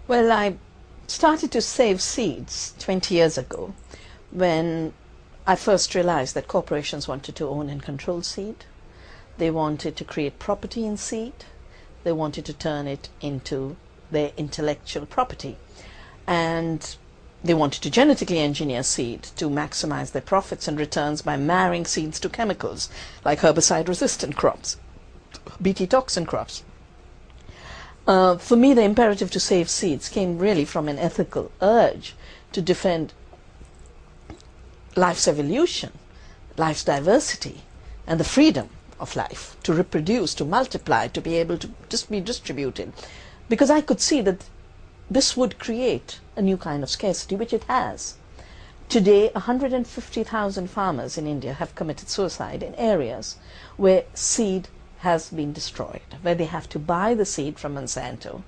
Well, I started to save seeds 20 years ago when I first realized that corporations wanted to own and control seed. They wanted to create property in seed. They wanted to turn it into their intellectual property. And they wanted to genetically engineer seed to maximize their profits and returns by marrying seeds to chemicals like herbicide-resistant crops, Bt toxin crops. For me, the imperative to save seeds came really from an ethical urge to defend life's evolution, life's diversity, and the freedom of life to reproduce, to multiply, to be able to just be distributed. Because I could see that this would create a new kind of scarcity, which it has. Today, 150,000 farmers in India have committed suicide in areas where seed has been destroyed, where they have to buy the seed from Monsanto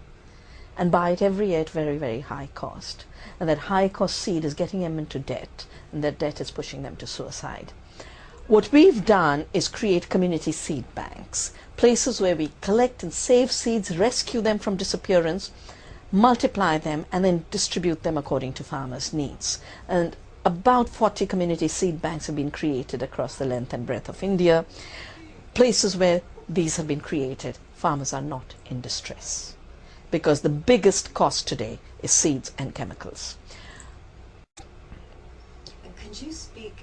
and buy it every year at very, very high cost. And that high cost seed is getting them into debt, and that debt is pushing them to suicide. What we've done is create community seed banks, places where we collect and save seeds, rescue them from disappearance, multiply them, and then distribute them according to farmers' needs. And about 40 community seed banks have been created across the length and breadth of India. Places where these have been created, farmers are not in distress, because the biggest cost today is seeds and chemicals. Could you speak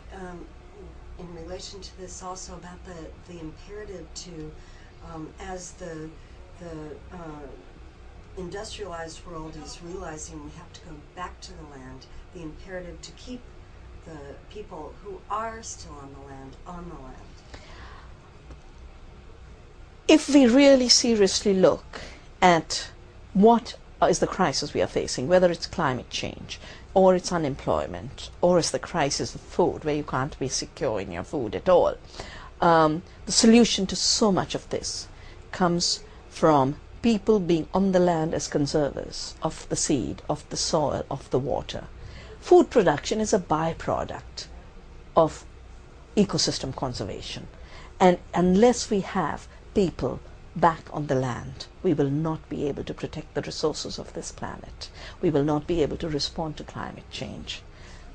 in relation to this also about the imperative to, as the industrialized world is realizing we have to go back to the land, the imperative to keep the people who are still on the land. If we really seriously look at what is the crisis we are facing, whether it's climate change, or it's unemployment, or it's the crisis of food, where you can't be secure in your food at all, the solution to so much of this comes from people being on the land as conservers of the seed, of the soil, of the water. Food production is a byproduct of ecosystem conservation. And unless we have people back on the land, we will not be able to protect the resources of this planet. We will not be able to respond to climate change.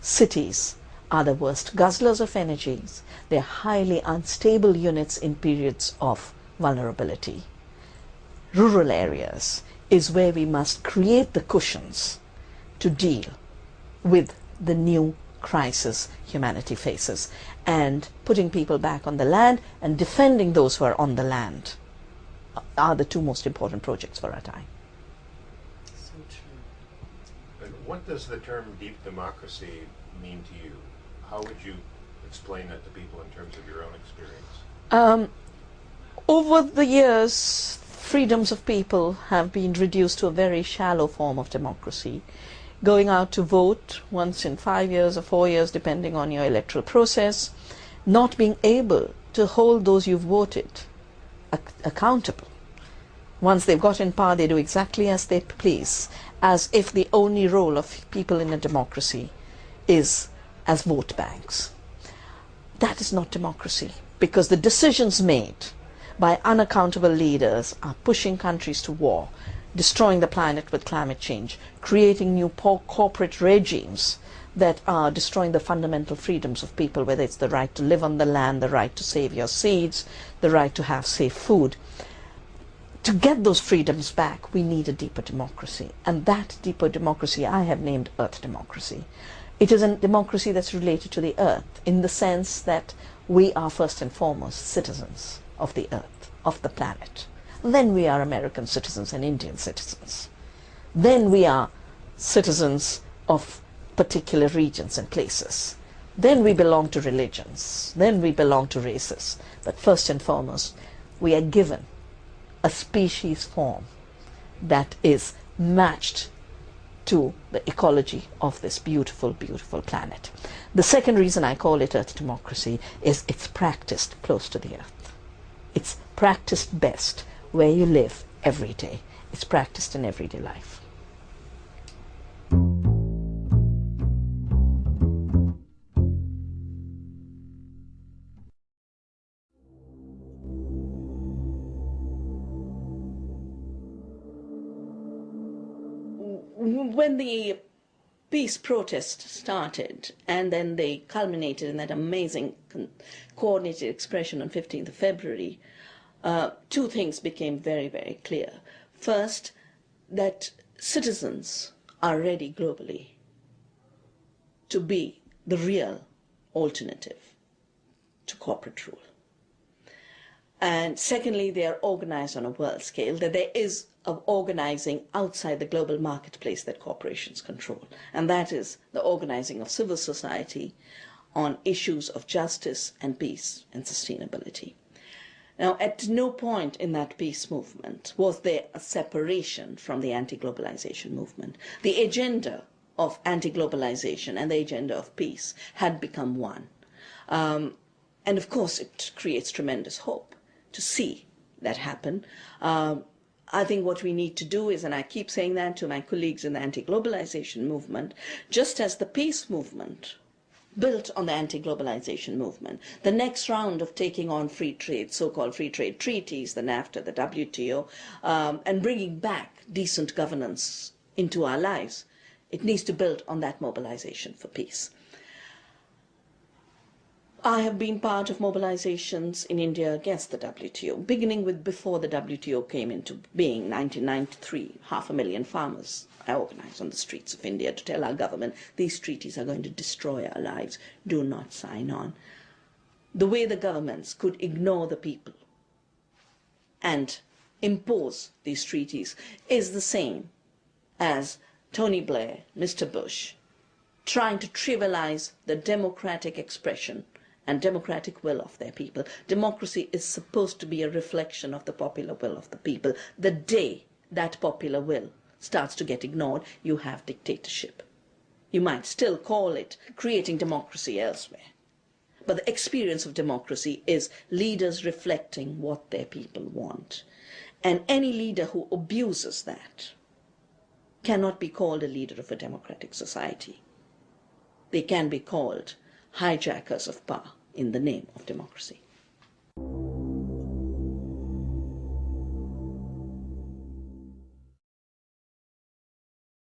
Cities are the worst guzzlers of energies. They're highly unstable units in periods of vulnerability. Rural areas is where we must create the cushions to deal with the new crisis humanity faces, and putting people back on the land and defending those who are on the land are the two most important projects for our time. So true. And what does the term deep democracy mean to you? How would you explain that to people in terms of your own experience? Over the years, freedoms of people have been reduced to a very shallow form of democracy. Going out to vote once in 5 years or 4 years, depending on your electoral process, not being able to hold those you've voted accountable. Once they've got in power, they do exactly as they please, as if the only role of people in a democracy is as vote banks. That is not democracy, because the decisions made by unaccountable leaders are pushing countries to war, destroying the planet with climate change, creating new corporate regimes that are destroying the fundamental freedoms of people, whether it's the right to live on the land, the right to save your seeds, the right to have safe food. To get those freedoms back, we need a deeper democracy. And that deeper democracy I have named Earth democracy. It is a democracy that's related to the Earth, in the sense that we are first and foremost citizens of the Earth, of the planet. Then we are American citizens and Indian citizens. Then we are citizens of particular regions and places. Then we belong to religions. Then we belong to races. But first and foremost, we are given a species form that is matched to the ecology of this beautiful, beautiful planet. The second reason I call it Earth democracy is it's practiced close to the Earth. It's practiced best where you live every day. It's practiced in everyday life. when the peace protest started, and then they culminated in that amazing coordinated expression on 15th of February, two things became very, very clear. First, that citizens are ready globally to be the real alternative to corporate rule. And secondly, they are organized on a world scale, that there is of organizing outside the global marketplace that corporations control. And that is the organizing of civil society on issues of justice and peace and sustainability. Now, at no point in that peace movement was there a separation from the anti-globalization movement. The agenda of anti-globalization and the agenda of peace had become one. And of course, it creates tremendous hope to see that happen. I think what we need to do is, and I keep saying that to my colleagues in the anti-globalization movement, just as the peace movement built on the anti-globalization movement, the next round of taking on free trade, so-called free trade treaties, the NAFTA, the WTO, and bringing back decent governance into our lives, it needs to build on that mobilization for peace. I have been part of mobilizations in India against the WTO, beginning with before the WTO came into being, 1993, 500,000 farmers I organized on the streets of India to tell our government, these treaties are going to destroy our lives, do not sign on. The way the governments could ignore the people and impose these treaties is the same as Tony Blair, Mr. Bush, trying to trivialize the democratic expression and democratic will of their people. Democracy is supposed to be a reflection of the popular will of the people. The day that popular will starts to get ignored, you have dictatorship. You might still call it creating democracy elsewhere. But the experience of democracy is leaders reflecting what their people want. And any leader who abuses that cannot be called a leader of a democratic society. They can be called hijackers of power in the name of democracy.